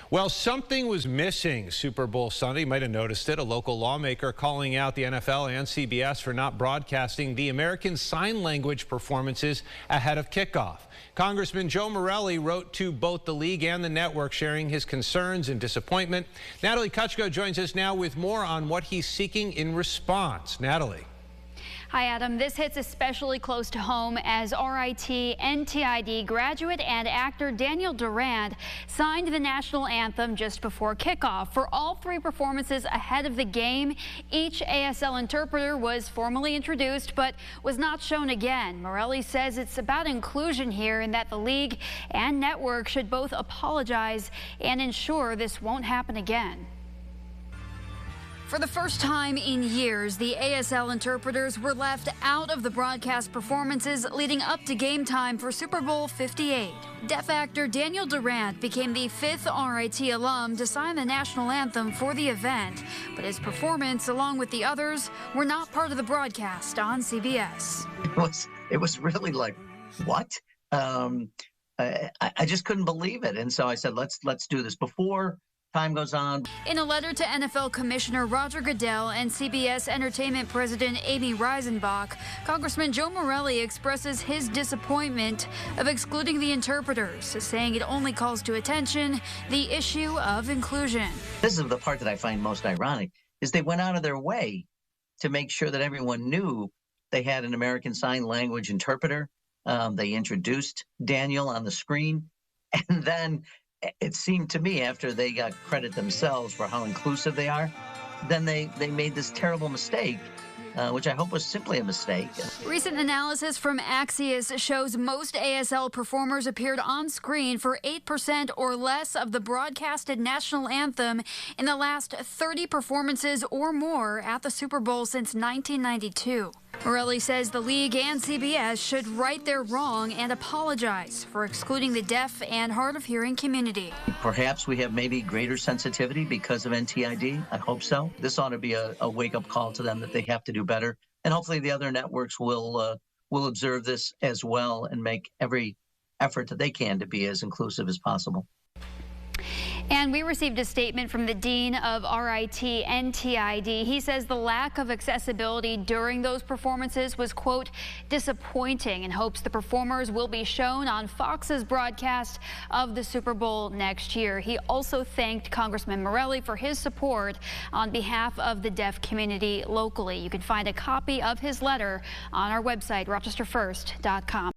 Well, something was missing Super Bowl Sunday. You might have noticed it. A local lawmaker calling out the NFL and CBS for not broadcasting the American Sign Language performances ahead of kickoff. Congressman Joe Morelle wrote to both the league and the network, sharing his concerns and disappointment. Natalie Kuchko joins us now with more on what he's seeking in response. Natalie. Hi, Adam. This hits especially close to home as RIT NTID graduate and actor Daniel Durant signed the national anthem just before kickoff. For all three performances ahead of the game, each ASL interpreter was formally introduced but was not shown again. Morelle says it's about inclusion here and that the league and network should both apologize and ensure this won't happen again. For the first time in years, the ASL interpreters were left out of the broadcast performances leading up to game time for Super Bowl 58. Deaf actor Daniel Durant became the fifth RIT alum to sign the national anthem for the event, but his performance, along with the others, were not part of the broadcast on CBS. It was really like, what? I just couldn't believe it, and so I said, let's do this before time goes on. In a letter to NFL Commissioner Roger Goodell and CBS Entertainment President Amy Reisenbach, Congressman Joe Morelle expresses his disappointment of excluding the interpreters, saying it only calls to attention the issue of inclusion. This is the part that I find most ironic, is they went out of their way to make sure that everyone knew they had an American Sign Language interpreter. They introduced Daniel on the screen, and then it seemed to me, after they got credit themselves for how inclusive they are, then they made this terrible mistake, which I hope was simply a mistake. Recent analysis from Axios shows most ASL performers appeared on screen for 8% or less of the broadcasted national anthem in the last 30 performances or more at the Super Bowl since 1992. Morelle says the league and CBS should right their wrong and apologize for excluding the deaf and hard of hearing community. Perhaps we have maybe greater sensitivity because of NTID. I hope so. This ought to be a wake-up call to them that they have to do better. And hopefully the other networks will observe this as well and make every effort that they can to be as inclusive as possible. And we received a statement from the Dean of RIT NTID. He says the lack of accessibility during those performances was, quote, disappointing, and hopes the performers will be shown on Fox's broadcast of the Super Bowl next year. He also thanked Congressman Morelle for his support on behalf of the deaf community locally. You can find a copy of his letter on our website, rochesterfirst.com.